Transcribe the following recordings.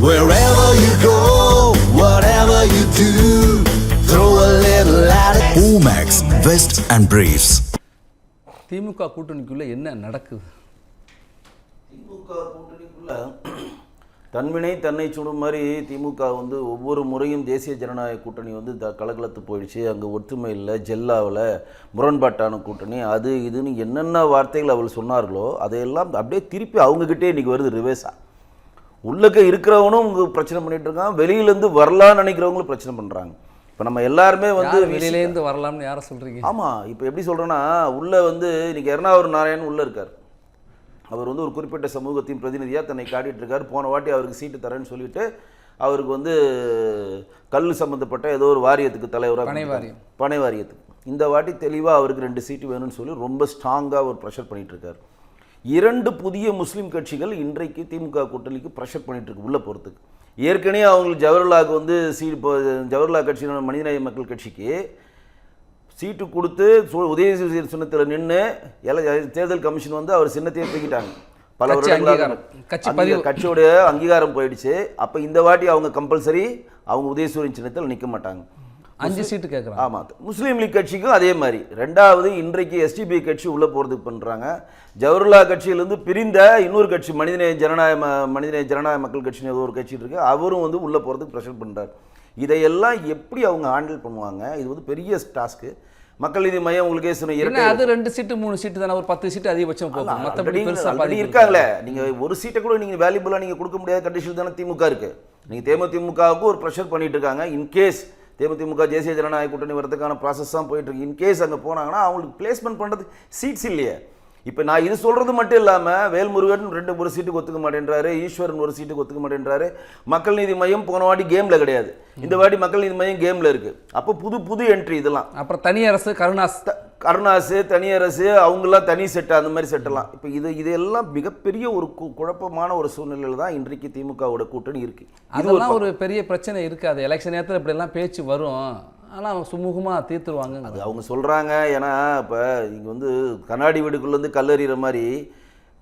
Wherever you go, whatever you do, throw a little at it. Omax, Vest and Briefs. திமுக கூட்டணிக்குள்ள என்ன நடக்குது? திமுக கூட்டணிக்குள்ள தன்வினை தன்னை சுடும் மாதிரி திமுக வந்து ஒவ்வொரு முறையும் தேசிய ஜனநாயக கூட்டணி வந்து கலகலத்து போயிடுச்சு. அங்கே ஒற்றுமை இல்லை, ஜெல்லாவில் முரண்பாட்டான கூட்டணி, அது இதுன்னு என்னென்ன வார்த்தைகள் அவள் சொன்னார்களோ அதையெல்லாம் அப்படியே திருப்பி அவங்கக்கிட்டே இன்றைக்கி வருது ரிவேஸாக. உள்ளக்க இருக்கிறவனும் பிரச்சனை பண்ணிட்டு இருக்கான், வெளியிலேருந்து வரலான்னு நினைக்கிறவங்களும் பிரச்சனை பண்ணுறாங்க. இப்போ நம்ம எல்லாருமே வந்து வெளியிலேருந்து வரலாம்னு யாரை சொல்கிறீங்க? ஆமாம், இப்போ எப்படி சொல்கிறேன்னா, உள்ளே வந்து இன்றைக்கி எர்ணாவூர் நாராயணன் உள்ளே இருக்கார். அவர் வந்து ஒரு குறிப்பிட்ட சமூகத்தின் பிரதிநிதியாக தன்னை காட்டிகிட்டு இருக்கார். போன வாட்டி அவருக்கு சீட்டு தரேன்னு சொல்லிட்டு அவருக்கு வந்து கல் சம்மந்தப்பட்ட ஏதோ ஒரு வாரியத்துக்கு தலைவராக, பனை வாரியத்துக்கு. இந்த வாட்டி தெளிவாக அவருக்கு 2 சீட்டு வேணும்னு சொல்லி ரொம்ப ஸ்ட்ராங்காக ஒரு ப்ரெஷர் பண்ணிகிட்டு இருக்கார். 2 புதிய முஸ்லீம் கட்சிகள் இன்றைக்கு திமுக கூட்டணிக்கு ப்ரெஷர் பண்ணிட்டு இருக்கு உள்ளே போகிறதுக்கு. ஏற்கனவே அவங்களுக்கு ஜவஹர்லாவுக்கு வந்து ஜவஹர்லால் கட்சியான மனிதநேய மக்கள் கட்சிக்கு சீட்டு கொடுத்து உதயசூரியன் சின்னத்தில் நின்று தேர்தல் கமிஷன் வந்து அவர் சின்னத்தையே தூக்கிட்டாங்க. பல வருடங்களாக கட்சியோடைய அங்கீகாரம் போயிடுச்சு. அப்போ இந்த வாட்டி அவங்க கம்பல்சரி அவங்க உதயசூரியன் சின்னத்தில் நிற்க மாட்டாங்க. 5 சீட்டு கேட்குறாங்க. ஆமாம், முஸ்லீம் லீக் கட்சிக்கும் அதே மாதிரி. 2வது இன்றைக்கு எஸ்டிபி கட்சி உள்ளே போகிறதுக்கு பண்ணுறாங்க. ஜவஹர்லால் கட்சியிலேருந்து பிரிந்த இன்னொரு கட்சி மனிதநேய ஜனநாயக மக்கள் கட்சின்னு ஏதோ ஒரு கட்சி இருக்குது, அவரும் வந்து உள்ளே போகிறதுக்கு ப்ரெஷர் பண்ணுறார். இதையெல்லாம் எப்படி அவங்க ஹேண்டில் பண்ணுவாங்க? இது வந்து பெரிய டாஸ்க்கு. மக்கள் நீதி மையம் உங்களுக்கே சொன்ன அது 2 சீட்டு 3 சீட்டு தானே, ஒரு 10 சீட்டு அதிகபட்சம் போகும். மற்றபடி இருக்காங்களே, நீங்கள் ஒரு சீட்டை கூட நீங்கள் வேல்யூபுளாக நீங்கள் கொடுக்க முடியாத கண்டிஷன் தானே திமுக இருக்குது. நீங்கள் தேமுதிமுகவுக்கு ஒரு ப்ரெஷர் பண்ணிட்டு இருக்காங்க. இன்கேஸ் தேமுதிமுக தேசிய ஜனநாயக கூட்டணி வரதுக்கான ப்ராசஸ் தான் போயிட்டுருக்கு. இன்கேஸ் அங்கே போனாங்கன்னா அவங்களுக்கு பிளேஸ்மெண்ட் பண்ணுறது சீட்ஸ் இல்லையே. இப்போ நான் இது சொல்கிறது மட்டும் இல்லாமல் வேல்முருகன் 1 சீட்டுக்கு ஒத்துக்க மாட்டேன்றாரு, ஈஸ்வரன் 1 சீட்டுக்கு ஒத்துக்க மாட்டேன்றாரு. மக்கள் நீதி மையம் போன வாட்டி கேமில் கிடையாது, இந்த வாட்டி மக்கள் நீதி மையம் கேமில் இருக்குது. அப்போ புது என்ட்ரி இதெல்லாம். அப்புறம் தனியரசு கருணாசு தனியரசு அவங்களாம் தனி செட்டு, அந்த மாதிரி செட்டெல்லாம். இப்போ இதெல்லாம் மிகப்பெரிய ஒரு குழப்பமான ஒரு சூழ்நிலையில் தான் இன்றைக்கு திமுகவோட கூட்டணி இருக்குது. அதெல்லாம் ஒரு பெரிய பிரச்சனை இருக்காது. எலெக்ஷன் நேரத்தில் இப்படிலாம் பேச்சு வரும், ஆனால் அவங்க சுமூகமாக தீர்த்துருவாங்க. அது அவங்க சொல்கிறாங்க. ஏன்னா இப்போ இங்கே வந்து கண்ணாடி வீடுக்குள்ளேருந்து கல்லறிகிற மாதிரி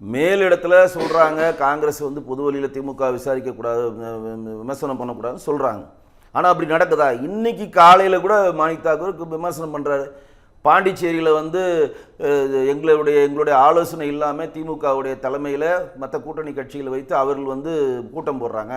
மேலிடத்துல சொல்கிறாங்க, காங்கிரஸ் வந்து பொது வழியில் திமுக விசாரிக்கக்கூடாது, விமர்சனம் பண்ணக்கூடாதுன்னு சொல்கிறாங்க. ஆனால் அப்படி நடக்குதா? இன்றைக்கி காலையில் கூட மாணிக் தாக்கூர் விமர்சனம் பண்ணுறாரு. பாண்டிச்சேரியில் வந்து எங்களுடைய ஆலோசனை இல்லாமல் திமுகவுடைய தலைமையில் மற்ற கூட்டணி கட்சிகளை வைத்து அவர்கள் வந்து கூட்டம் போடுறாங்க.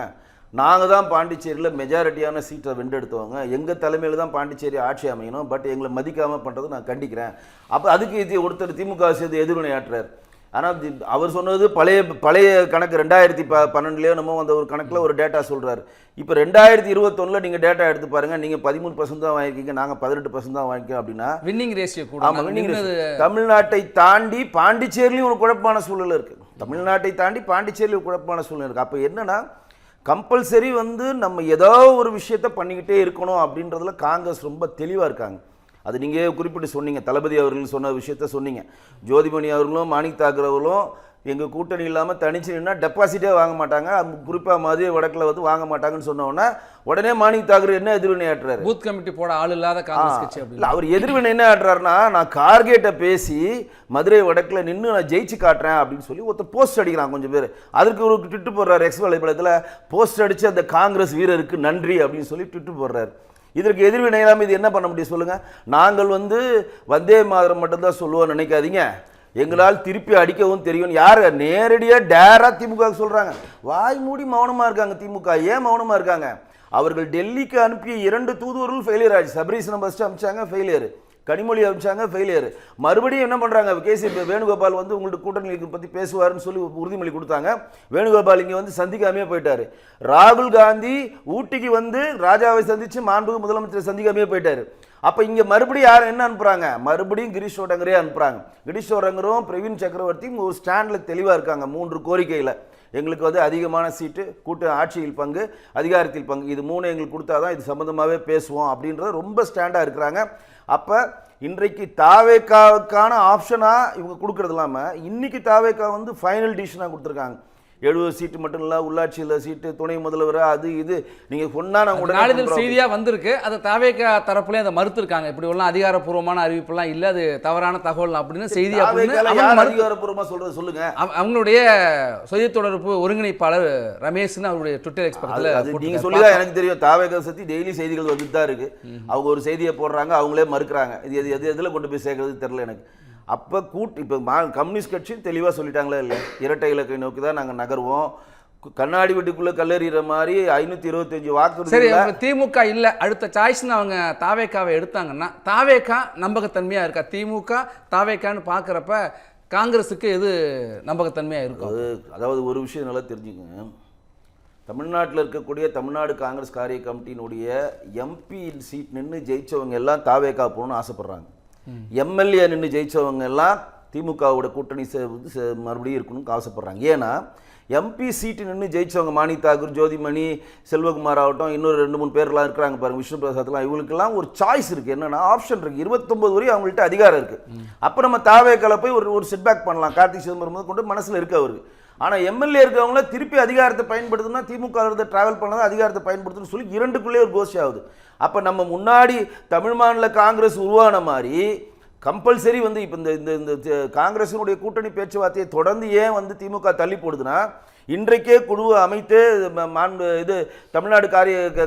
நாங்கள் தான் பாண்டிச்சேரியில் மெஜாரிட்டியான சீட்டை வென்றெடுத்தவங்க, எங்கள் தலைமையில் தான் பாண்டிச்சேரி ஆட்சி அமையணும், பட் எங்களை மதிக்காமல் பண்ணுறது நான் கண்டிக்கிறேன். அப்போ அதுக்கு ஒருத்தர் திமுக சேர்ந்து எதிர்வினையாற்றுறார். ஆனால் அவர் சொன்னது பழைய கணக்கு 2012 நம்ம அந்த ஒரு கணக்கில் ஒரு டேட்டா சொல்கிறார். இப்போ 2021 நீங்கள் டேட்டா எடுத்து பாருங்கள், நீங்கள் 13% தான் வாங்கிருக்கீங்க, நாங்கள் 18% தான் வாங்கிக்கோம் அப்படின்னா வின்னிங் ரேஷியோ கூட. ஆமாம், வின்னிங் ரேஷியோ. தமிழ்நாட்டை தாண்டி பாண்டிச்சேரியிலையும் ஒரு குழப்பமான சூழ்நிலை இருக்குது. தமிழ்நாட்டை தாண்டி பாண்டிச்சேரியில் ஒரு குழப்பமான சூழ்நிலை இருக்குது. அப்போ என்னன்னா கம்பல்சரி வந்து நம்ம ஏதோ ஒரு விஷயத்த பண்ணிக்கிட்டே இருக்கணும் அப்படின்றதுல காங்கிரஸ் ரொம்ப தெளிவாக இருக்காங்க. அது நீங்கள் குறிப்பிட்டு சொன்னீங்க, தளபதி அவர்கள் சொன்ன விஷயத்த சொன்னீங்க. ஜோதிமணி அவர்களும் மாணிக் தாக்கூர் அவர்களும் எங்கள் கூட்டணி இல்லாமல் தனிச்சு நின்னா டெபாசிட்டே வாங்க மாட்டாங்க, குறிப்பாக மதுரை வடக்கில் வந்து வாங்க மாட்டாங்கன்னு சொன்னோன்னா உடனே மாணிக் தாக்கூர் என்ன எதிர்வினை ஆட்டுறாரு? பூத் கமிட்டி போட ஆள் இல்லாத காங்கிரஸ் கட்சி. இல்லை, அவர் எதிர்வினை என்ன ஆட்டுறாருன்னா, நான் கார்கேட்டை பேசி மதுரை வடக்கில் நின்று நான் ஜெயிச்சு காட்டுறேன் அப்படின்னு சொல்லி ஒருத்தர் போஸ்ட் அடிக்கிறான் கொஞ்சம் பேர். அதற்கு ஒரு ட்விட்டு போடுறாரு, எக்ஸ் வலைப்படத்தில் போஸ்ட் அடித்து அந்த காங்கிரஸ் வீரருக்கு நன்றி அப்படின்னு சொல்லி ட்விட்டு போடுறாரு. இதற்கு எதிர்வினை இல்லாமல் இது என்ன பண்ண முடியும் சொல்லுங்கள்? நாங்கள் வந்து வந்தே மாதரம் மட்டும்தான் சொல்லுவோம் நினைக்காதீங்க, எங்களால் திருப்பி அடிக்கவும் தெரியும். யார் நேரடியாக டேராக திமுக சொல்கிறாங்க. வாய் மூடி மௌனமாக இருக்காங்க திமுக. ஏன் மௌனமாக இருக்காங்க? அவர்கள் டெல்லிக்கு அனுப்பிய 2 தூதுவர்கள் ஃபெயிலியர் ஆச்சு. சபரீசனை ஃபஸ்ட்டு அனுப்பிச்சாங்க, ஃபெயிலியர். கனிமொழி அனுப்பிச்சாங்க, ஃபெயிலியர். மறுபடியும் என்ன பண்ணுறாங்க? கேசி வேணுகோபால் வந்து உங்கள்ட்ட கூட்டணி பற்றி பேசுவாருன்னு சொல்லி உறுதிமொழி கொடுத்தாங்க. வேணுகோபால் இங்கே வந்து சந்திக்காமே போயிட்டார். ராகுல் காந்தி ஊட்டிக்கு வந்து ராஜாவை சந்தித்து மாண்புமிகு முதலமைச்சரை சந்திக்காமே போயிட்டார். அப்போ இங்கே மறுபடியும் யார் என்ன அனுப்புகிறாங்க? மறுபடியும் கிரீஷ் சோடங்கரே அனுப்புகிறாங்க. கிரீஷ் சோடங்கரும் பிரவீன் சக்கரவர்த்தியும் ஒரு ஸ்டாண்டில் தெளிவாக இருக்காங்க. 3 கோரிக்கையில் எங்களுக்கு வந்து அதிகமான சீட்டு, ஆட்சியில் பங்கு, அதிகாரத்தில் பங்கு, இது 3 எங்களுக்கு கொடுத்தா தான் இது சம்மந்தமாகவே பேசுவோம் அப்படின்றத ரொம்ப ஸ்டாண்டாக இருக்கிறாங்க. அப்போ இன்றைக்கு தாவேக்காவுக்கான ஆப்ஷனாக இவங்க கொடுக்கறது இல்லாமல் இன்றைக்கி தாவேக்கா வந்து ஃபைனல் டிசிஷனாக கொடுத்துருக்காங்க. 70 சீட்டு மட்டும் இல்லை, உள்ளாட்சியில் சீட்டு, துணை முதல்வர், அது இது நீங்கள் சொன்னால் நாங்கள் நாளிதழ் செய்தியாக வந்திருக்கு. அதை தாவேக்கா தரப்புலேயே அதை மறுத்திருக்காங்க. இப்படி எல்லாம் அதிகாரப்பூர்வமான அறிவிப்புலாம் இல்லை, அது தவறான தகவல் அப்படின்னு செய்தி அதிகாரப்பூர்வமாக சொல்கிறது சொல்லுங்க. அவங்களுடைய சுய தொடர்பு ஒருங்கிணைப்பாளர் ரமேஷ்னு அவருடைய ட்விட்டர் எக்ஸ்பர்ட்ல நீங்கள் சொல்லி தான் எனக்கு தெரியும். தாவேக்கா பற்றி டெய்லி செய்திகள் வந்துட்டு தான் இருக்கு. அவங்க ஒரு செய்தியை போடுறாங்க, அவங்களே மறுக்கிறாங்க. இது எதில் கொண்டு போய் சேர்க்கறது தெரியல எனக்கு. அப்போ இப்போ கம்யூனிஸ்ட் கட்சி தெளிவாக சொல்லிட்டாங்களா இல்லை, இரட்டை இலக்கை நோக்கி தான் நாங்கள் நகர்வோம். கண்ணாடி வீட்டுக்குள்ளே கல்லறிகிற மாதிரி 525 வாக்கு. சரி, திமுக இல்லை அடுத்த சாய்ஸ்ன்னு அவங்க தாவேக்காவை எடுத்தாங்கன்னா தாவேக்கா நம்பகத்தன்மையாக இருக்கா? திமுக தாவேக்கான்னு பார்க்குறப்ப காங்கிரஸுக்கு எது நம்பகத்தன்மையாக இருக்கும்? அதாவது ஒரு விஷயம் நல்லா தெரிஞ்சுக்கங்க. தமிழ்நாட்டில் இருக்கக்கூடிய தமிழ்நாடு காங்கிரஸ் காரிய கமிட்டியினுடைய எம்பி சீட் நின்று ஜெயிச்சவங்க எல்லாம் தாவேக்கா போகணும்னு ஆசைப்படுறாங்க. எம்எல்ஏ நின்று ஜெயிச்சவங்க எல்லாம் திமுகவோட கூட்டணி மறுபடியும் இருக்கணும்னு ஆசைப்படுறாங்க. ஏன்னா எம்பி சீட்டு நின்று ஜெயிச்சவங்க மாணி தாக்கூர், ஜோதிமணி, செல்வகுமார் ஆகட்டும், இன்னொரு 2-3 பேர்லாம் இருக்கிறாங்க பாருங்க, விஷ்ணு பிரசாத்லாம், இவங்களுக்கெல்லாம் ஒரு சாய்ஸ் இருக்குது. என்னென்னா ஆப்ஷன் இருக்குது. 29 வரையும் அவங்கள்ட்ட அதிகாரம் இருக்குது. அப்போ நம்ம தாவேக்கால போய் ஒரு செட்பேக் பண்ணலாம். கார்த்திக் சிதம்பரம் கொண்டு மனசில் இருக்கு அவருக்கு. ஆனால் எம்எல்ஏ இருக்கவங்கள திருப்பி அதிகாரத்தை பயன்படுத்தணும்னா திமுக டிராவல் பண்ணதான் அதிகாரத்தை பயன்படுத்தணும்னு சொல்லி 2க்குள்ளே ஒரு கோஷ்டி ஆகுது. அப்போ நம்ம முன்னாடி தமிழ் மாநில காங்கிரஸ் உருவான மாதிரி கம்பல்சரி இப்போ இந்த காங்கிரஸினுடைய கூட்டணி பேச்சுவார்த்தையை தொடர்ந்து ஏன் திமுக தள்ளி போடுதுன்னா, இன்றைக்கே குழுவை அமைத்து இது தமிழ்நாடு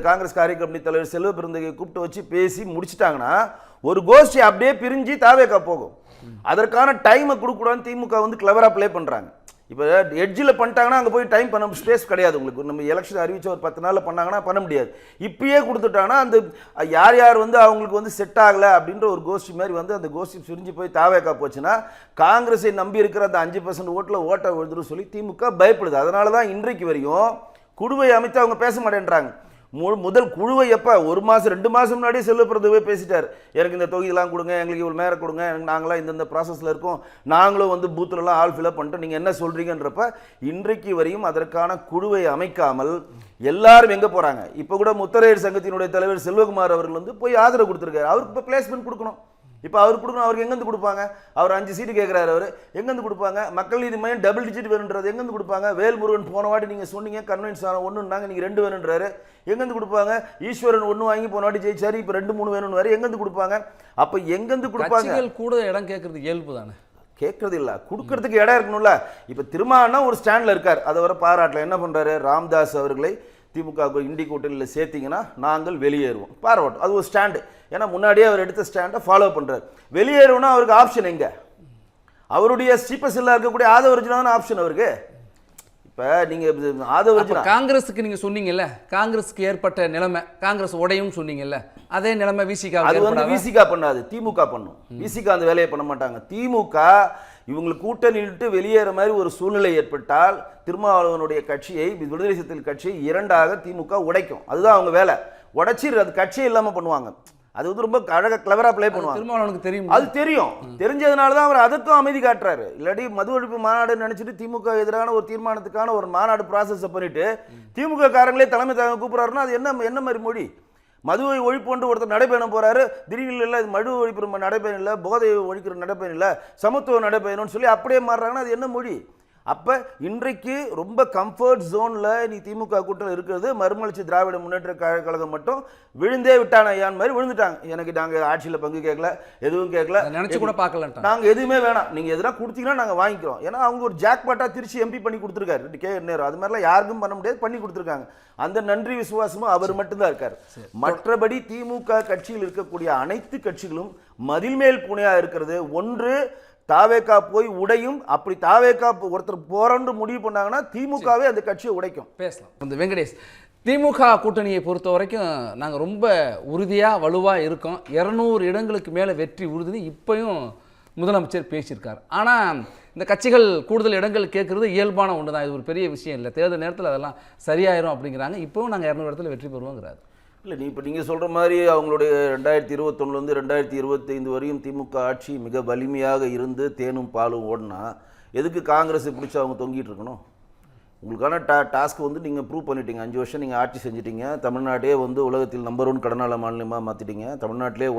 காங்கிரஸ் காரிய கமிட்டி தலைவர் செல்வ பெருந்தகையை கூப்பிட்டு வச்சு பேசி முடிச்சிட்டாங்கன்னா ஒரு கோஷ்டி அப்படியே பிரிஞ்சு தாவேக்கா போகும். அதற்கான டைமை கொடுக்கூடாதுன்னு திமுக கிளவராக ப்ளே பண்ணுறாங்க. இப்போ எட்ஜில் பண்ணிட்டாங்கன்னா அங்கே போய் டைம் பண்ண ஸ்பேஸ் கிடையாது உங்களுக்கு. நம்ம எலெக்ஷன் அறிவிச்ச ஒரு 10 நாளில் பண்ணாங்கன்னா பண்ண முடியாது. இப்பயே கொடுத்துட்டாங்கன்னா அந்த யார் அவங்களுக்கு செட் ஆகலை அப்படின்ற ஒரு கோஷ்டி மாதிரி அந்த கோஷ்டி பிரிஞ்சு போய் தாவேக்கா போச்சுன்னா காங்கிரஸை நம்பி இருக்கிற அந்த 5% ஓட்டில் ஓட்டை விழுதுன்னு சொல்லி திமுக பயப்படுது. அதனால தான் இன்றைக்கு வரையும் குழுவை அமைத்து அவங்க பேச மாட்டேன்றாங்க. முதல் குழுவை எப்போ 1 மாதம் 2 மாதம் முன்னாடியே செல்வ பெருந்தகை பேசிட்டார். எனக்கு இந்த தொகுதியெல்லாம் கொடுங்க, எங்களுக்கு இவ்வளோ மேலே கொடுங்க, நாங்களாம் இந்த ப்ராசஸில் இருக்கோம், நாங்களும் பூத்துலலாம் ஆள் ஃபில்அப் பண்ணிட்டு நீங்கள் என்ன சொல்கிறீங்கன்றப்ப இன்றைக்கு வரையும் அதற்கான குழுவை அமைக்காமல் எல்லாரும் எங்கே போகிறாங்க. இப்போ கூட முத்தரையர் சங்கத்தினுடைய தலைவர் செல்வகுமார் அவர்கள் போய் ஆதரவு கொடுத்துருக்காரு. அவருக்கு இப்போ பிளேஸ்மெண்ட் கொடுக்கணும். இப்போ அவர் கொடுக்கணும். அவருக்கு எங்கேருந்து கொடுப்பாங்க? அவர் 5 சீட்டு கேட்குறாரு. அவர் எங்கேருந்து கொடுப்பாங்க? மக்கள் நீதி மையம் டபுள் டிஜிட் வேணுன்றது எங்கேருந்து கொடுப்பாங்க? வேல்முருகன் போன வாட்டி நீங்கள் சொன்னீங்க கன்வென்ஸ் ஆனால் 1ன்னாங்க, நீங்கள் 2 வேணுன்றாரு. எங்கேருந்து கொடுப்பாங்க? ஈஸ்வரன் 1 வாங்கி போன வாட்டி ஜெயிச்சாரு, இப்போ 2-3 வேணும்னு வேறு. எங்கேருந்து கொடுப்பாங்க? அப்போ எங்கேருந்து கொடுப்பாங்க? கூட இடம் கேட்கறது இயல்பு தானே. கேட்கறது இல்லை, கொடுக்கறதுக்கு இடம் இருக்கணும்ல. இப்போ திருமானா ஒரு ஸ்டாண்டில் இருக்கார், அதை வர பாராட்டல. என்ன பண்ணுறாரு? ராம்தாஸ் அவர்களை திமுக இண்டி கூட்டணியில் சேர்த்திங்கன்னா நாங்கள் வெளியேறுவோம், பாராட்டும். அது ஒரு ஸ்டாண்டு. ஏன்னா முன்னாடியே அவர் எடுத்த ஸ்டாண்டை ஃபாலோ பண்ணுறாரு. வெளியேறுவோம்னா அவருக்கு ஆப்ஷன் எங்கே? அவருடைய ஸ்டீப்பஸில் இருக்கக்கூடிய ஆதவர்ஜினான ஆப்ஷன் அவருக்கு. இப்போ நீங்கள் ஆதவர்ஜினா காங்கிரஸுக்கு நீங்கள் சொன்னீங்கல்ல, காங்கிரஸுக்கு ஏற்பட்ட நிலைமை, காங்கிரஸ் உடையும் சொன்னீங்கல்ல, அதே நிலைமை விசிகா. அது விசிகா பண்ணாது, திமுக பண்ணும். விசிகா அந்த வேலையை பண்ண மாட்டாங்க. திமுக இவங்களுக்கு கூட்டணிட்டு வெளியேற மாதிரி ஒரு சூழ்நிலை ஏற்பட்டால் திருமாவளவனுடைய கட்சியை, விடுதலை சிறுத்தைகள் கட்சியை 2ஆக திமுக உடைக்கும். அதுதான் அவங்க வேலை. உடைச்சி அது கட்சியே இல்லாமல் பண்ணுவாங்க. அது ரொம்ப அழகாக கிளவராக ப்ளே பண்ணுவாங்க. திருமாவளவனுக்கு தெரியும், அது தெரியும். தெரிஞ்சதுனால தான் அவர் அதுக்கும் அமைதி காட்டுறாரு. இல்லாட்டி மது ஒழிப்பு மாநாடு நினைச்சிட்டு திமுக எதிரான ஒரு தீர்மானத்துக்கான ஒரு மாநாடு ப்ராசஸை பண்ணிட்டு திமுக காரங்களே தலைமை கூப்பிட்றாருன்னா அது என்ன மாதிரி மொழி? மதுவை ஒழிப்பு ஒருத்தர் நடைபயணம் போறாரு, திடீர்னு இல்லை இது மது ஒழிப்பு நடைபயணம் இல்லை, போதை ஒழிக்கிற நடைபயணம் இல்லை, சமத்துவ நடைபயணம்னு சொல்லி அப்படியே மாறுறாங்கன்னா அது என்ன மொழி? அப்போ இன்றைக்கு ரொம்ப கம்ஃபர்ட் ஜோனில் நீ திமுக கூட்டம் இருக்கிறது மறுமலர்ச்சி திராவிட முன்னேற்ற கழகம் மட்டும் விழுந்தே விட்டான ஐயான் மாதிரி விழுந்துட்டாங்க. எனக்கு நாங்கள் ஆட்சியில் பங்கு கேட்கல, எதுவும் கேட்கல, நினச்சி கூட பார்க்கல, நாங்கள் எதுவுமே வேணாம், நீங்கள் எதுனா கொடுத்தீங்கன்னா நாங்கள் வாங்கிக்கிறோம். ஏன்னா அவங்க ஒரு ஜாக்பாட்டாக திருச்சி எம்பி பண்ணி கொடுத்துருக்காரு கே நேரம். அது மாதிரிலாம் யாருக்கும் பண்ண முடியாது, பண்ணி கொடுத்துருக்காங்க. அந்த நன்றி விசுவாசமும் அவர் மட்டும்தான் இருக்கார். மற்றபடி திமுக கட்சியில் இருக்கக்கூடிய அனைத்து கட்சிகளும் மதில் மேல் பூனையாக இருக்கிறது. ஒன்று தாவேக்கா போய் உடையும். அப்படி தாவேக்கா ஒருத்தர் போறன்னு முடிவு பண்ணாங்கன்னா திமுகவே அந்த கட்சியை உடைக்கும். பேசலாம். இந்த வெங்கடேஷ், திமுக கூட்டணியை பொறுத்த வரைக்கும் நாங்கள் ரொம்ப உறுதியாக வலுவாக இருக்கோம், 200 இடங்களுக்கு மேலே வெற்றி உறுதி இப்பயும் முதலமைச்சர் பேசியிருக்கார். ஆனால் இந்த கட்சிகள் கூடுதல் இடங்கள் கேட்குறது இயல்பான ஒன்று தான், இது ஒரு பெரிய விஷயம் இல்லை, தேர்தல் நேரத்தில் அதெல்லாம் சரியாயிரும் அப்படிங்கிறாங்க. இப்போவும் நாங்கள் 200 இடத்துல வெற்றி பெறுவோங்கிறாரு. இல்லை, இப்போ நீங்கள் சொல்கிற மாதிரி அவங்களுடைய 2021 2025 வரையும் திமுக ஆட்சி மிக வலிமையாக இருந்து தேனும் பாலும் ஓடினா எதுக்கு காங்கிரஸை பிடிச்சி அவங்க தொங்கிட்டு இருக்கணும்? உங்களுக்கான டாஸ்க் நீங்கள் ப்ரூவ் பண்ணிட்டீங்க. 5 வருஷம் நீங்கள் ஆட்சி செஞ்சிட்டீங்க. தமிழ்நாட்டே உலகத்தில் நம்பர் 1 கடனாள மாநிலமாக மாற்றிட்டீங்க. தமிழ்நாட்டிலே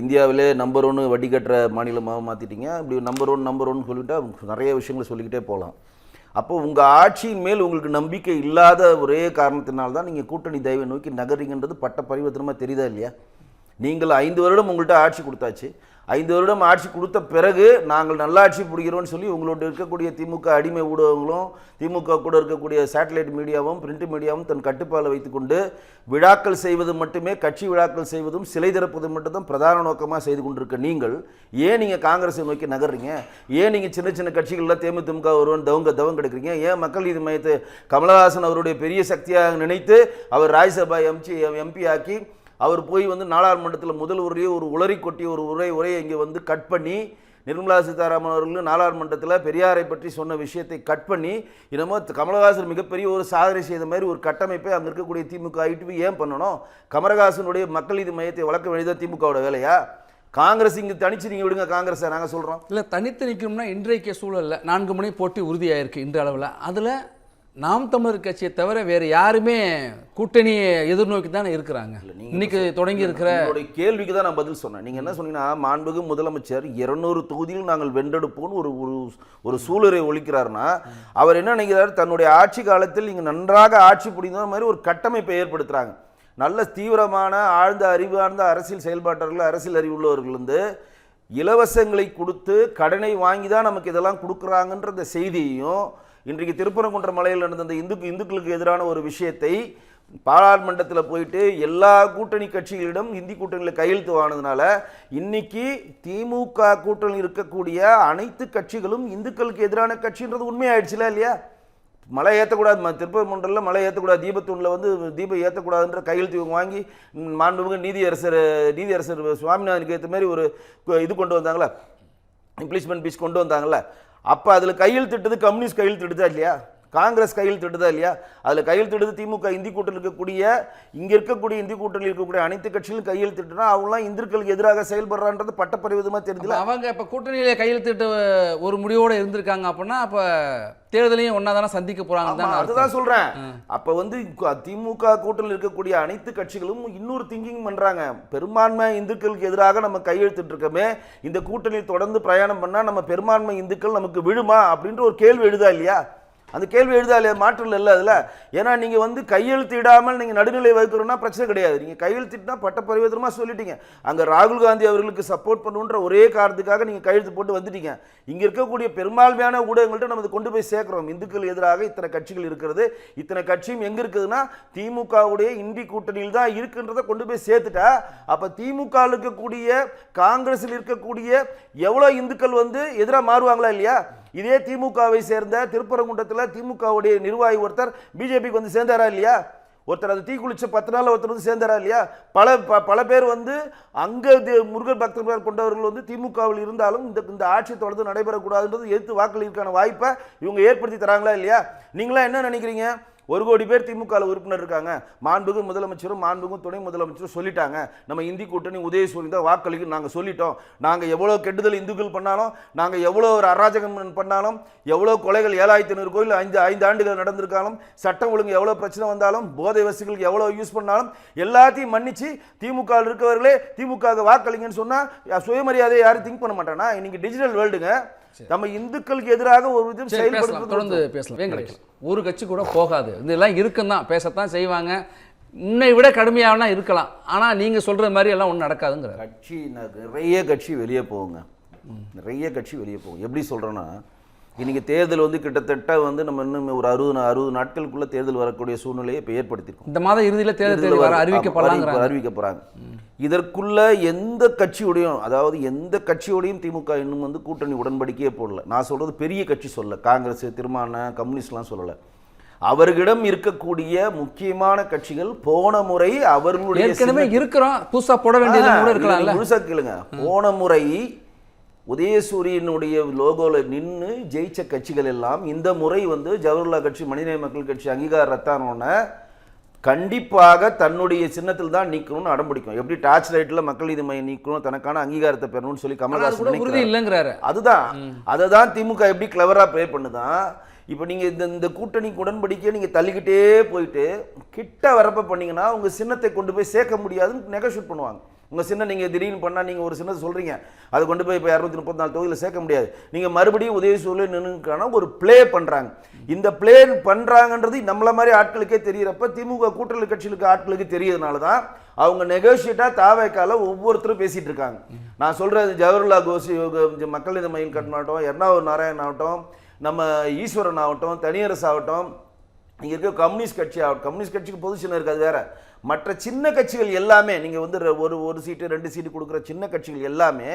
இந்தியாவிலே நம்பர் 1 வட்டி கட்டுற மாநிலமாக மாற்றிட்டீங்க. இப்படி நம்பர் ஒன் சொல்லிவிட்டு நிறைய விஷயங்களை சொல்லிக்கிட்டே போகலாம். அப்போ உங்கள் ஆட்சியின் மேல் உங்களுக்கு நம்பிக்கை இல்லாத ஒரே காரணத்தினால்தான் நீங்கள் கூட்டணி தயவை நோக்கி நகர்றீங்கன்றது பட்ட பரிவர்த்தனமாக தெரியுதா இல்லையா? நீங்கள் 5 வருடம் உங்கள்கிட்ட ஆட்சி கொடுத்தாச்சு. 5 வருடம் ஆட்சி கொடுத்த பிறகு நாங்கள் நல்லாட்சி பிடிக்கிறோம்னு சொல்லி உங்களோட இருக்கக்கூடிய திமுக அடிமை ஊடகங்களும் திமுக கூட இருக்கக்கூடிய சேட்டலைட் மீடியாவும் பிரிண்ட் மீடியாவும் தன் கட்டுப்பாடு வைத்துக்கொண்டு விழாக்கள் செய்வது மட்டுமே, கட்சி விழாக்கள் செய்வதும் சிலை திறப்பதும் மட்டும்தான் பிரதான நோக்கமாக செய்து கொண்டிருக்க நீங்கள் ஏன் நீங்கள் காங்கிரஸை நோக்கி நகர்றீங்க? ஏன் நீங்கள் சின்ன சின்ன கட்சிகளில் தேமுதிக ஒருவன் தவம் கிடைக்கிறீங்க? ஏன் மக்கள் நீதி மையத்தை கமலஹாசன் அவருடைய பெரிய சக்தியாக நினைத்து அவர் ராஜ்யசபா எம்பி ஆக்கி அவர் போய் நாடாளுமன்றத்தில் முதல் உரையை ஒரு உளறி கொட்டிய ஒரு உரையை இங்கே கட் பண்ணி நிர்மலா சீதாராமன் அவர்கள் நாடாளுமன்றத்தில் பெரியாரை பற்றி சொன்ன விஷயத்தை கட் பண்ணி என்னமோ கமலஹாசன் மிகப்பெரிய ஒரு சாதனை செய்த மாதிரி ஒரு கட்டமைப்பை அங்கே இருக்கக்கூடிய திமுக ஐடிவி ஏன் பண்ணணும்? கமலஹாசனுடைய மக்கள் நீதி மையத்தை வளர்க்க வேண்டியதான் திமுகவோட வேலையா? காங்கிரஸ் இங்கே தனிச்சு நீங்கள் விடுங்க காங்கிரஸை நாங்கள் சொல்கிறோம். இல்லை, தனித்து நிற்கணும்னா இன்றைய சூழலில் 4 முனை போட்டி உறுதியாயிருக்கு இன்று அளவில். அதில் நாம் தமிழர் கட்சியை தவிர வேறு யாருமே கூட்டணியை எதிர்நோக்கி தானே இருக்கிறாங்க. இன்னைக்கு தொடங்கி இருக்கிற கேள்விக்கு தான் நான் பதில் சொன்னேன். நீங்கள் என்ன சொன்னீங்கன்னா, மாண்புமிகு முதலமைச்சர் 200 தொகுதியில் நாங்கள் வென்றெடுப்போம்னு ஒரு சூழலை ஒழிக்கிறாருன்னா அவர் என்ன நினைக்கிறார்? தன்னுடைய ஆட்சி காலத்தில் நீங்கள் நன்றாக ஆட்சி புரிந்த மாதிரி ஒரு கட்டமைப்பை ஏற்படுத்துகிறாங்க. நல்ல தீவிரமான ஆழ்ந்த அறிவார்ந்த அரசியல் செயல்பாட்டர்கள், அரசியல் அறிவுள்ளவர்கள் இலவசங்களை கொடுத்து கடனை வாங்கி தான் நமக்கு இதெல்லாம் கொடுக்குறாங்கன்ற அந்த செய்தியையும், இன்றைக்கு திருப்பரங்குன்ற மலையில் நடந்த அந்த இந்துக்களுக்கு எதிரான ஒரு விஷயத்தை பாராளுமன்றத்தில் போயிட்டு எல்லா கூட்டணி கட்சிகளிடம் இந்தி கூட்டணியில் கையெழுத்து வாங்கினதுனால இன்னைக்கு திமுக கூட்டணியில் இருக்கக்கூடிய அனைத்து கட்சிகளும் இந்துக்களுக்கு எதிரான கட்சின்றது உண்மையாயிடுச்சுல இல்லையா? மழை ஏற்றக்கூடாது, திருப்பரங்குன்றத்தில் மழை ஏற்றக்கூடாது, தீபத்தூணில் தீபம் ஏற்றக்கூடாதுன்ற கையெழுத்து வாங்கி மாண்புமிகு நீதியரசர் சுவாமிநாதனுக்கு ஏற்ற மாதிரி ஒரு இது கொண்டு வந்தாங்களே, இம்ப்ளிச்மெண்ட் பீஸ் கொண்டு வந்தாங்கல்ல. அப்போ அதில் கையெழுத்திட்டது கம்யூனிஸ்ட் கையெழுத்திட்டுதா இல்லையா? காங்கிரஸ் கையெழுத்திட்டுதா இல்லையா? அதில் கையெழுத்திட்டது திமுக இந்தி கூட்டணியில் இருக்கக்கூடிய இந்தி கூட்டணியில் இருக்கக்கூடிய அனைத்து கட்சிகளும் கையெழுத்திட்டுனா அவங்களாம் இந்துக்களுக்கு எதிராக செயல்படுறான்றது பட்டப்பரிவிதமாக தெரியுதுல. அவங்க இப்போ கூட்டணியில் கையெழுத்திட்டு ஒரு முடிவோடு இருந்திருக்காங்க அப்படின்னா அப்போ தேர்தலையும் ஒன்றா தானே சந்திக்க போகிறாங்க. அதுதான் சொல்கிறேன். அப்போ திமுக கூட்டணியில் இருக்கக்கூடிய அனைத்து கட்சிகளும் இன்னொரு திங்கிங் பண்ணுறாங்க. பெரும்பான்மை இந்துக்களுக்கு எதிராக நம்ம கையெழுத்திட்டு இருக்கோமே, இந்த கூட்டணியில் தொடர்ந்து பிரயாணம் பண்ணால் நம்ம பெரும்பான்மை இந்துக்கள் நமக்கு விழுமா அப்படின்ற ஒரு கேள்வி எழுதா இல்லையா? அந்த கேள்வி எழுதாலே மாற்றம் இல்லை அதில். ஏன்னா நீங்கள் கையெழுத்து இடாமல் நீங்கள் நடுநிலை வகுக்கிறோன்னா பிரச்சனை கிடையாது. நீங்கள் கையெழுத்திட்டுனா பட்ட பரிவர்த்தனமாக சொல்லிட்டீங்க. அங்கே ராகுல் காந்தி அவர்களுக்கு சப்போர்ட் பண்ணுன்ற ஒரே காரணத்துக்காக நீங்கள் கையெழுத்து போட்டு வந்துட்டீங்க. இங்கே இருக்கக்கூடிய பெரும்பான்மையான ஊடகங்கள்ட்ட நம்ம கொண்டு போய் சேர்க்குறோம். இந்துக்கள் எதிராக இத்தனை கட்சிகள் இருக்கிறது, இத்தனை கட்சியும் எங்கே இருக்குதுன்னா திமுகவுடைய இந்தி கூட்டணியில் தான் இருக்குன்றதை கொண்டு போய் சேர்த்துட்டா அப்போ திமுக இருக்கக்கூடிய காங்கிரஸில் இருக்கக்கூடிய எவ்வளோ இந்துக்கள் எதிராக மாறுவாங்களா இல்லையா? இதே திமுகவை சேர்ந்த திருப்பரங்குன்றத்தில் திமுகவுடைய நிர்வாகி ஒருத்தர் பிஜேபிக்கு சேர்ந்தாரா இல்லையா? ஒருத்தர் அது தீக்குளிச்ச 10 நாள் ஒருத்தர் சேர்ந்தாரா இல்லையா? பல பேர் அங்கே முருகன் பக்தர்கள் கொண்டவர்கள் திமுகவில் இருந்தாலும் இந்த ஆட்சி தொடர்ந்து நடைபெறக்கூடாதுன்றது எதிர்த்து வாக்களிக்கான வாய்ப்பை இவங்க ஏற்படுத்தி தராங்களா இல்லையா? நீங்களா என்ன நினைக்கிறீங்க? 1 கோடி பேர் திமுக உறுப்பினர் இருக்காங்க. மாண்புமிகு முதலமைச்சரும் மாண்புமிகு துணை முதலமைச்சரும் சொல்லிட்டாங்க, நம்ம இந்தி கூட்டணி உதயசூரியன் தான் வாக்களிக்க நாங்கள் சொல்லிட்டோம். நாங்கள் எவ்வளோ கெடுதல் இந்துக்கள் பண்ணாலும், நாங்கள் எவ்வளோ ஒரு அராஜகம் பண்ணாலும், எவ்வளோ கொலைகள் 7500 கோயில் 5 ஆண்டுகள் நடந்திருக்காலும், சட்டம் ஒழுங்கு எவ்வளோ பிரச்சனை வந்தாலும், போதை வசதிகளுக்கு எவ்வளோ யூஸ் பண்ணாலும் எல்லாத்தையும் மன்னிச்சு திமுக இருக்கவர்களே திமுக வாக்களிங்கன்னு சொன்னால் சுயமரியாதையை யாரும் திங்க் பண்ண மாட்டானா? இன்னைக்கு டிஜிட்டல் வேர்ல்டுங்க. நம்ம இந்துக்களுக்கு எதிராக ஒரு விதம் செயல்படுறது. தொடர்ந்து பேசலாம். ஒரு கட்சி கூட போகாது, இதெல்லாம் இருக்குதான், பேசத்தான் செய்வாங்க. உன்னை விட கடுமையான இருக்கலாம், ஆனால் நீங்கள் சொல்கிற மாதிரி எல்லாம் ஒன்றும் நடக்காதுங்கிற கட்சி நிறைய கட்சி வெளியே போகுங்க. நிறைய கட்சி வெளியே போகும். எப்படி சொல்கிறேன்னா, இன்றைக்கி தேர்தல் கிட்டத்தட்ட நம்ம இன்னும் ஒரு 60 நாட்களுக்குள்ளே தேர்தல் வரக்கூடிய சூழ்நிலையை இப்போ ஏற்படுத்தியிருக்கோம். இந்த மாதம் இறுதியில் தேர்தல் அறிவிக்க போகிறாங்க. இதற்குள்ள எந்த கட்சியோடையும், அதாவது எந்த கட்சியோடையும் திமுக இன்னும் கூட்டணி உடன்படிக்கையே போடல. நான் சொல்கிறது பெரிய கட்சி சொல்ல, காங்கிரஸ், திருமான, கம்யூனிஸ்ட்லாம் சொல்லலை. அவர்களிடம் இருக்கக்கூடிய முக்கியமான கட்சிகள் போன முறை அவர்களுடைய இருக்கிறோம் புதுசாக போட வேண்டியது முழுசா கேளுங்க. போன முறை உதயசூரியனுடைய லோகோவில் நின்று ஜெயிச்ச கட்சிகள் எல்லாம் இந்த முறை ஜவஹர்லால் கட்சி, மனிதநேய மக்கள் கட்சி அங்கீகாரம் ரத்தானோன்னு கண்டிப்பாக தன்னுடைய சின்னத்தில் தான் நீக்கணும்னு அடம்பிடிக்கும். எப்படி டார்ச் லைட்டில் மக்கள் நீதி மையம் நீக்கணும், தனக்கான அங்கீகாரத்தை பெறணும்னு சொல்லி கமல்ஹாசன் இல்லைங்கிறாரு. அதை தான் திமுக எப்படி கிளவராக ப்ளே பண்ணுதான். இப்போ நீங்கள் இந்த கூட்டணி உடன்படிக்கையை நீங்கள் தள்ளிக்கிட்டே போயிட்டு கிட்ட வரப்ப பண்ணீங்கன்னா உங்கள் சின்னத்தை கொண்டு போய் சேர்க்க முடியாதுன்னு நெகோஷியேட் பண்ணுவாங்க. உங்கள் சின்ன நீங்கள் திடீர்னு பண்ணால் நீங்கள் ஒரு சின்னது சொல்கிறீங்க, அதை கொண்டு போய் இப்போ 234 தொகுதியில் சேர்க்க முடியாது. நீங்கள் மறுபடியும் உதவி சூழல் நின்றுக்கான ஒரு ப்ளே பண்ணுறாங்க. இந்த ப்ளே பண்ணுறாங்கன்றது நம்மள மாதிரி ஆட்களுக்கே தெரிகிறப்ப திமுக கூட்டணி கட்சிகளுக்கு ஆட்களுக்கு தெரியறதுனால தான் அவங்க நெகோஷியேட்டாக தாவேக்கால ஒவ்வொருத்தரும் பேசிகிட்டு இருக்காங்க. நான் சொல்கிறது ஜவஹர்லால் கோஷி மக்கள் நீதி மய்யம் கட்டணாகட்டும், எர்ணாவூர் நாராயணன் ஆகட்டும், நம்ம ஈஸ்வரன் ஆகட்டும், தனியரசு ஆகட்டும், இங்கே இருக்க கம்யூனிஸ்ட் கட்சி ஆகட்டும், கம்யூனிஸ்ட் கட்சிக்கு பொசிஷன் இருக்குது வேற. மற்ற சின்ன கட்சிகள் எல்லாமே நீங்கள் வந்து ஒரு சீட்டு 2 சீட்டு கொடுக்குற சின்ன கட்சிகள் எல்லாமே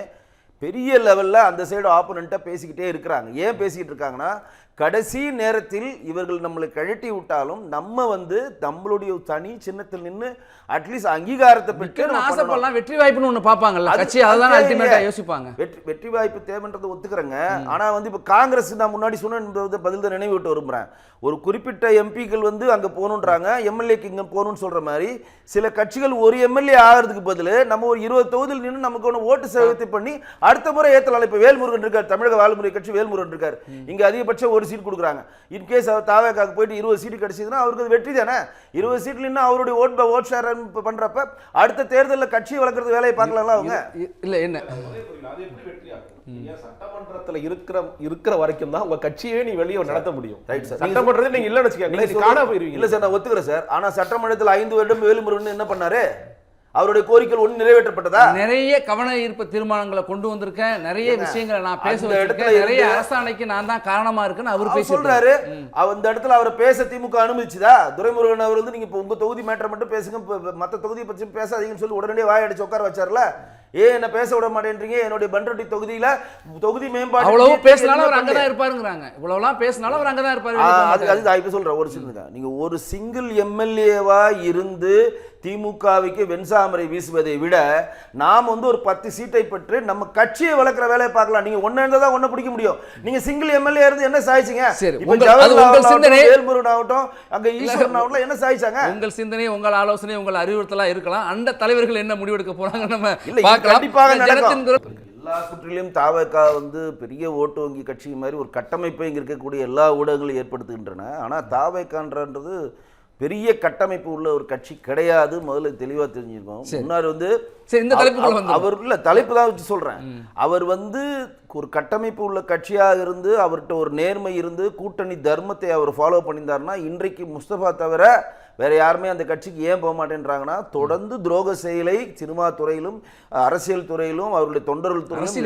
பெரிய லெவலில் அந்த சைடு ஆப்போனண்ட்டாக பேசிக்கிட்டே இருக்கிறாங்க. ஏன் பேசிக்கிட்டு இருக்காங்கன்னா, கடைசி நேரத்தில் இவர்கள் நம்மளை கழட்டி விட்டாலும் நம்ம வந்து நம்மளுடைய தனி சின்னத்தில் நின்று அட்லீஸ்ட் அங்கீகாரத்தை பெற்று ஆசைப்படலாம். வெற்றி வாய்ப்புன்னு ஒன்று பார்ப்பாங்கல்ல கட்சி, அதுதான் அல்டிமேட்டாக யோசிப்பாங்க. வெற்றி வாய்ப்பு தேவைன்றதை ஒத்துக்கிறேங்க. ஆனால் வந்து இப்போ காங்கிரஸ் நான் முன்னாடி சொன்ன பதில் தான் நினைவு விட்டு விரும்புகிறேன். ஒரு குறிப்பிட்ட எம்பிக்கள் வந்து அங்கே போகணுன்றாங்க, எம்எல்ஏக்கு இங்கே போகணும்னு சொல்கிற மாதிரி சில கட்சிகள் ஒரு எம்எல்ஏ ஆகிறதுக்கு பதில் நம்ம ஒரு 20 தொகுதியில் நின்று நமக்கு ஒன்று ஓட்டு சேவத்தை பண்ணி அடுத்த முறை ஏற்றலாம். இப்போ வேல்முருகன் இருக்கார், தமிழக வாழ்முறை கட்சி வேல்முருகன் இருக்கார், இங்கே அதிகபட்சம் ஒரு சீட் கொடுக்குறாங்க. இன்கேஸ் அவர் தாவேக்காக்கு போயிட்டு 20 சீட்டு கிடைச்சதுன்னா அவருக்கு அது வெற்றி தானே. 20 சீட்ல நின்று அவருடைய ஓட் ஷேர் பண்றப்ப அடுத்த தேர்தலில் கட்சி வளர்க்கறது வேலையை பார்க்கலாம்ல அவங்க. இல்ல என்ன சட்டமன்றத்துல இருக்கிற வரைக்கும் தான் உங்க கட்சியே நீ வெளியே நடத்த முடியும். சட்டமன்றத்தில் நீங்க இல்லன்னு வச்சுக்கோங்க, காணாம போயிருவீங்க. இல்ல சார், நான் ஒத்துக்கிறேன் சார். ஆனா சட்டமன்றத்தில் 5 வருடம் வேலுமுருகன் என்ன பண்ணாரு? அவருடைய கோரிக்கைகள் ஒன்று நிறைவேற்றப்பட்டதா? நிறைய கவன ஈர்ப்பு தீர்மானங்களை கொண்டு வந்திருக்கேன், நிறைய விஷயங்களை நான் பேச வச்சிருக்கேன், நிறைய அரசாணைக்கு நான் தான் காரணமா இருக்குன்னு அவர் பேசி சொல்றாரு. அந்த இடத்துல அவரை பேச திமுக அனுமதிச்சுதா? துரைமுருகன் அவர் வந்து நீங்க இப்போ உங்க தொகுதி மேட்டர் மட்டும் பேசுங்க, மற்ற தொகுதியை பற்றி பேசாதீங்கன்னு சொல்லி உடனடியே வாய் அடிச்சு உட்கார வச்சார்ல. ஏன் என்ன பேச விட மாட்டேன்றீங்க? என்னுடைய பண்ருட்டி தொகுதியில தொகுதி மேம்பாடு அவ்வளவு பேசினாலும் அவர் அங்கதான் இருப்பாருங்கிறாங்க. இவ்வளவுலாம் பேசினாலும் அவர் அங்கதான் இருப்பாரு. அது இப்ப சொல்றேன் ஒரு சின்ன, நீங்க ஒரு சிங்கிள் எம்எல்ஏவா இருந்து திமுகவுக்கு வெண்சாமரை வீசுவதை விட நாம் வந்து ஒரு 10 சீட்டை பெற்று நம்ம கட்சியை வளர்க்கிற வேலையை பார்க்கலாம். நீங்க ஒன்னு இருந்தாதான் ஒன்னு பிடிக்க முடியும். நீங்க சிங்கிள் எம்எல்ஏ இருந்து என்ன சாதிச்சீங்க? வேல்முருகன் ஆகட்டும், அங்க ஈஸ்வரன் ஆகட்டும், என்ன சாதிச்சாங்க? உங்கள் சிந்தனை, உங்கள் ஆலோசனை, உங்கள் அறிவுறுத்தலா இருக்கலாம். அந்த தலைவர்கள் என்ன முடிவெடுக்க போறாங்க நம்ம கண்டிப்பாக நடக்கும். எல்லா சுற்றிலும் தாவேக்கா வந்து பெரிய ஓட்டு வங்கி கட்சி மாதிரி ஒரு கட்டமைப்பை இங்க இருக்கக்கூடிய எல்லா ஊடகங்களும் ஏற்படுத்துகின்றன. ஆனா தாவேக்கான்றது பெரிய கட்டமைப்பு உள்ள ஒரு கட்சி கிடையாது. முதல்ல தெளிவா தெரிஞ்சிருக்கோம். முன்னாடி வந்து அவர் இல்ல தலைப்பு தான் வச்சு சொல்றேன். அவர் வந்து ஒரு கட்டமைப்பு உள்ள கட்சியாக இருந்து அவர்கிட்ட ஒரு நேர்மை இருந்து கூட்டணி தர்மத்தை அவர் ஃபாலோ பண்ணியிருந்தாருன்னா இன்றைக்கு முஸ்தபா தவிர வேற யாருமே அந்த கட்சிக்கு ஏன் போக மாட்டேன்றாங்கன்னா, தொடர்ந்து துரோக செயலை சினிமா துறையிலும் அரசியல் துறையிலும் அவருடைய தொண்டர்கள் துறையிலும்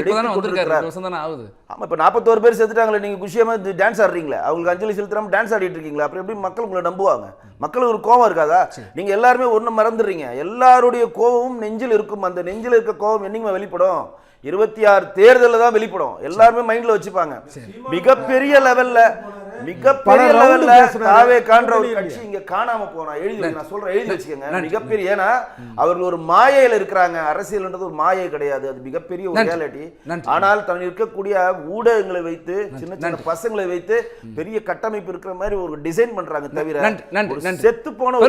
ஆமா. இப்ப 41 பேர் செத்துட்டாங்களே, நீங்க குஷியமா டான்ஸ் ஆடுறீங்களா? அவங்களுக்கு அஞ்சலி செலுத்தாம டான்ஸ் ஆடிட்டு இருக்கீங்களா? அப்புறம் எப்படி மக்கள் உங்களை நம்புவாங்க? மக்களுக்கு ஒரு கோபம் இருக்காதா? நீங்க எல்லாருமே ஒண்ணு மறந்துடுறீங்க. எல்லாருடைய கோபமும் நெஞ்சில் இருக்கும். அந்த நெஞ்சில் இருக்க கோபம் என்னைக்குமே வெளிப்படும். 26 தேர்தலில் தான் வெளிப்படும். எல்லாருமே மைண்ட்ல வச்சுப்பாங்க. மிகப்பெரிய லெவல்ல தாவேக்கான்ற ஒரு கட்சி இங்க காணாம போனா நான் சொல்றேன், எழுதி வச்சுக்கோங்க. மிகப்பெரிய, ஏன்னா அவர்கள் ஒரு மாயையில இருக்கிறாங்க. அரசியல்ன்றது ஒரு மாயை கிடையாது, அது மிகப்பெரிய ஒரு ரியாலிட்டி. ஆனால் தன் இருக்கக்கூடிய ஊடகங்களை வைத்து சின்ன சின்ன பசங்களை வைத்து பெரிய கட்டமைப்பு இருக்கிற மாதிரி ஒரு டிசைன் பண்றாங்க. தவிர செத்து போன